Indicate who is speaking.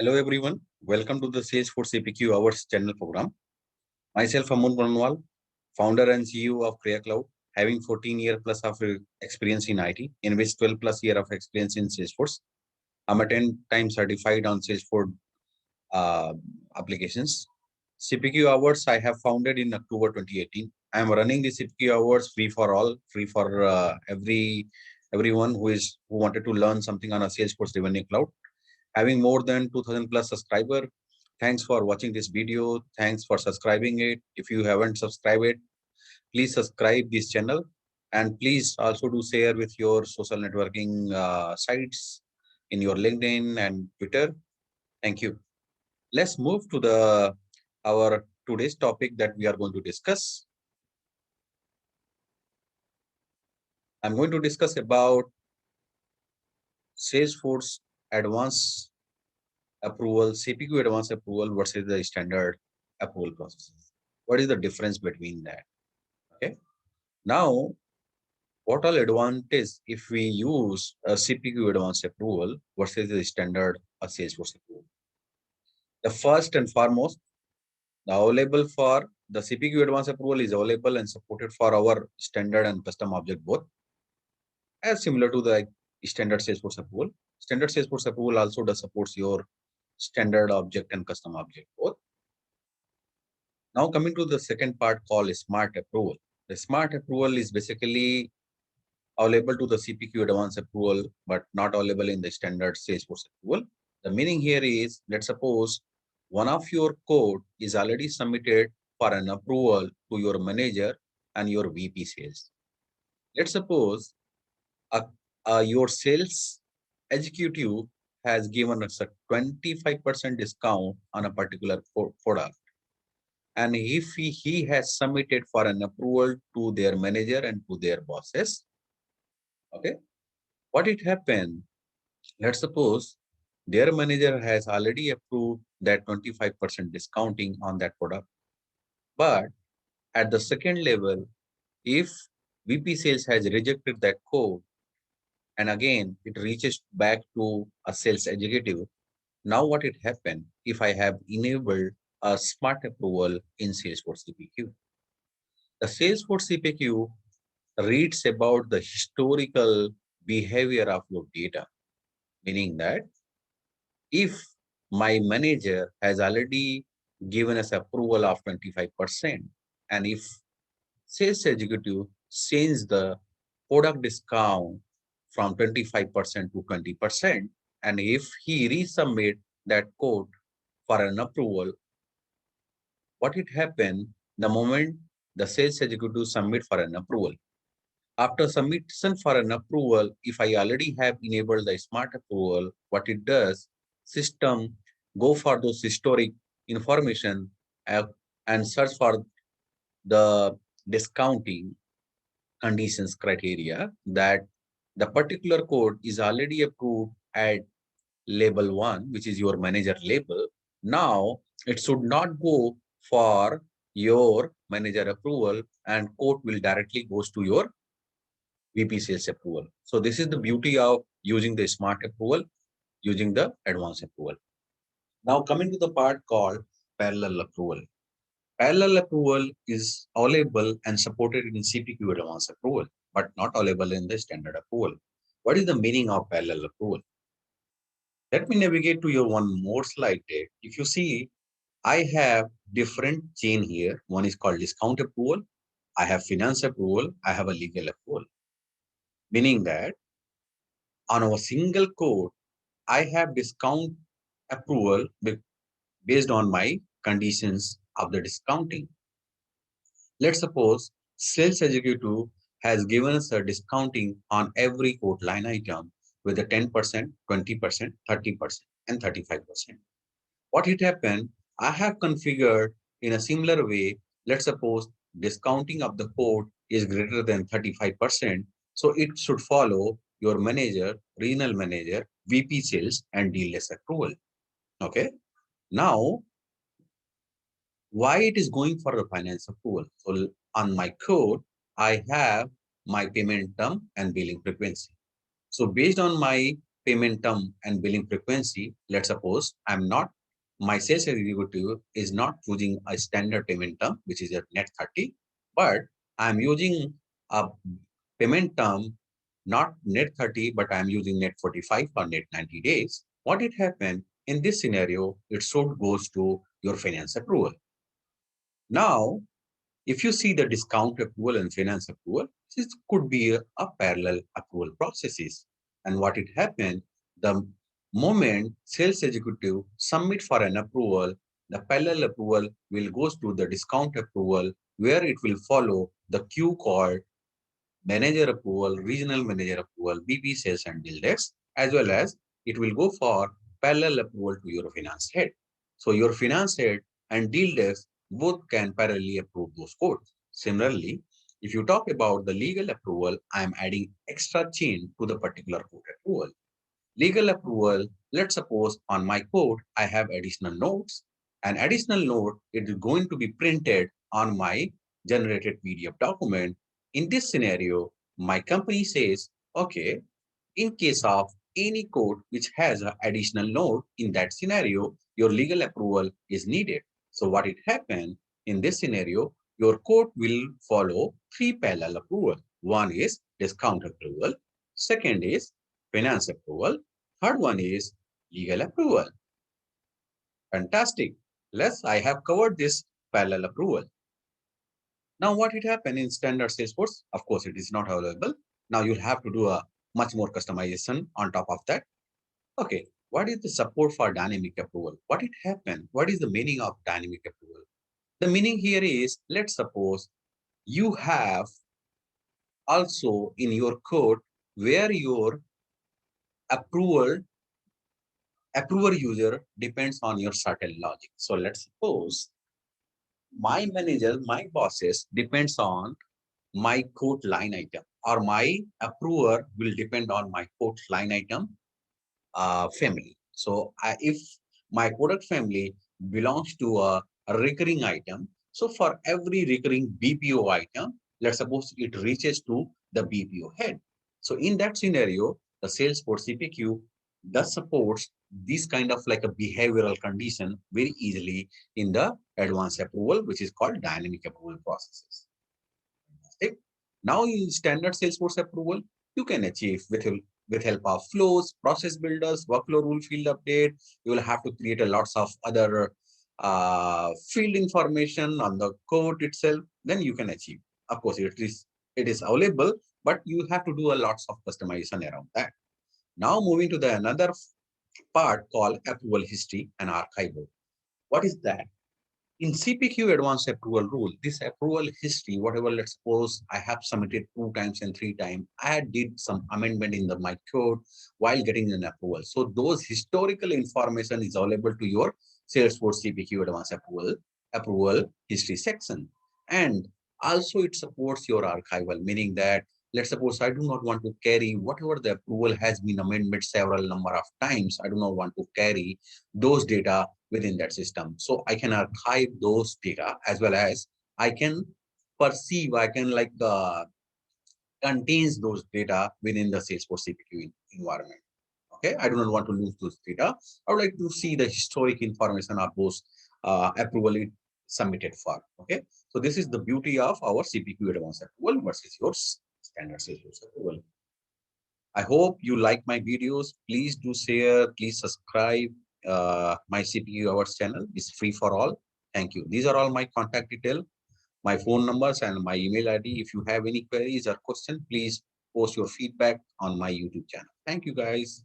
Speaker 1: Hello everyone, welcome to the Salesforce CPQ Hours channel program. Myself Amun Panwal, founder and CEO of Create Cloud, having 14-year plus of experience in IT, in which 12 plus year of experience in Salesforce. I'm a 10-time certified on Salesforce uh, applications. CPQ Hours I have founded in October 2018. I am running the CPQ Hours free for all, free for everyone who wanted to learn something on a Salesforce Revenue Cloud, having more than 2000 plus subscriber. Thanks for watching this video. Thanks for subscribing it. If you haven't subscribed it, please subscribe this channel, and please also do share with your social networking sites in your LinkedIn and Twitter. Thank you. Let's move to the our today's topic that we are going to discuss. I'm going to discuss about Salesforce Advance approval, CPQ Advance approval versus the standard approval process. What is the difference between that? Okay. Now, what all advantage if we use a CPQ Advance approval versus the standard Salesforce approval? The first and foremost, the available for the CPQ Advance approval is available and supported for our standard and custom object both, as similar to the standard Salesforce approval. Standard Salesforce approval also does supports your standard object and custom object both. Now coming to the second part called smart approval. The smart approval is basically available to the CPQ advance approval, but not available in the standard Salesforce approval. The meaning here is, let's suppose one of your code is already submitted for an approval to your manager and your VP sales. Let's suppose your sales executive has given us a 25% discount on a particular product. And if he has submitted for an approval to their manager and to their bosses, okay, what it happened? Let's suppose their manager has already approved that 25% discounting on that product. But at the second level, if VP sales has rejected that code, and again it reaches back to a sales executive, now what it happened if I have enabled a smart approval in Salesforce CPQ? The Salesforce CPQ reads about the historical behavior of your data, meaning that if my manager has already given us approval of 25%, and if sales executive changes the product discount from 25% to 20%, and if he resubmit that code for an approval, what it happened the moment the sales executive submit for an approval? After submission for an approval, if I already have enabled the smart approval, what it does, system go for those historic information and search for the discounting conditions criteria that the particular code is already approved at label 1, which is your manager label. Now it should not go for your manager approval, and code will directly goes to your VP sales approval. So this is the beauty of using the smart approval, using the advanced approval. Now coming to the part called parallel approval. Parallel approval is available and supported in CPQ advanced approval, but not available in the standard approval. What is the meaning of parallel approval? Let me navigate to your one more slide there. If you see, I have different chain here. One is called discount approval. I have finance approval. I have a legal approval. Meaning that on a single code, I have discount approval based on my conditions of the discounting. Let's suppose sales executive has given us a discounting on every code line item with a 10%, 20%, 30%, and 35%. What it happened, I have configured in a similar way. Let's suppose discounting of the code is greater than 35%. So it should follow your manager, regional manager, VP sales, and deal-less approval. Okay. Now, why it is going for the finance approval? So on my code, I have my payment term and billing frequency. So based on my payment term and billing frequency. Let's suppose my sales executive is not using a standard payment term, which is a net 30, but I'm using a payment term, not net 30, but I'm using net 45 or net 90 days. What it happened in this scenario, it should goes to your finance approval. Now, if you see the discount approval and finance approval, this could be a parallel approval processes. And what it happened, the moment sales executive submit for an approval, the parallel approval will goes to the discount approval where it will follow the queue called manager approval, regional manager approval, BP sales and deal desk, as well as it will go for parallel approval to your finance head. So your finance head and deal desk both can parallelly approve those codes. Similarly, if you talk about the legal approval, I am adding extra chain to the particular code approval. Legal approval, let's suppose on my code, I have additional notes. An additional note, it is going to be printed on my generated PDF document. In this scenario, my company says, okay, in case of any code which has an additional note, in that scenario, your legal approval is needed. So what it happened in this scenario, your code will follow three parallel approval. One is discount approval. Second is finance approval. Third one is legal approval. Fantastic. I have covered this parallel approval. Now, what it happened in standard Salesforce? Of course, it is not available. Now you'll have to do a much more customization on top of that. Okay, what is the support for dynamic approval? What it happened? What is the meaning of dynamic approval? The meaning here is, let's suppose you have also in your code where your approval approver user depends on your certain logic. So let's suppose my manager, my bosses depends on my quote line item, or my approver will depend on my quote line item family. So if my product family belongs to a recurring item, so for every recurring BPO item, let's suppose it reaches to the BPO head. So in that scenario, the Salesforce CPQ does supports this kind of like a behavioral condition very easily in the advanced approval, which is called dynamic approval processes. Fantastic. Now in standard Salesforce approval, you can achieve with help of flows, process builders, workflow rule field update. You will have to create a lots of other field information on the code itself. Then you can achieve. Of course, it is available, but you have to do a lots of customization around that. Now moving to the another part called approval history and archival. What is that? In CPQ Advance approval rule, this approval history, whatever, let's suppose I have submitted 2 times and 3 times, I did some amendment in my code while getting an approval. So those historical information is available to your Salesforce CPQ Advance approval history section. And also it supports your archival, meaning that let's suppose I do not want to carry whatever the approval has been amended several number of times. I do not want to carry those data within that system. So I can archive those data as well as I can I can contains those data within the Salesforce CPQ environment. Okay, I do not want to lose those data. I would like to see the historic information of those approval it submitted for. Okay, so this is the beauty of our CPQ Advance approval versus your standard Salesforce approval. I hope you like my videos. Please do share. Please subscribe. My CPQ Hours channel is free for all. Thank you. These are all my contact details, my phone numbers, and my email ID. If you have any queries or questions, please post your feedback on my YouTube channel. Thank you, guys.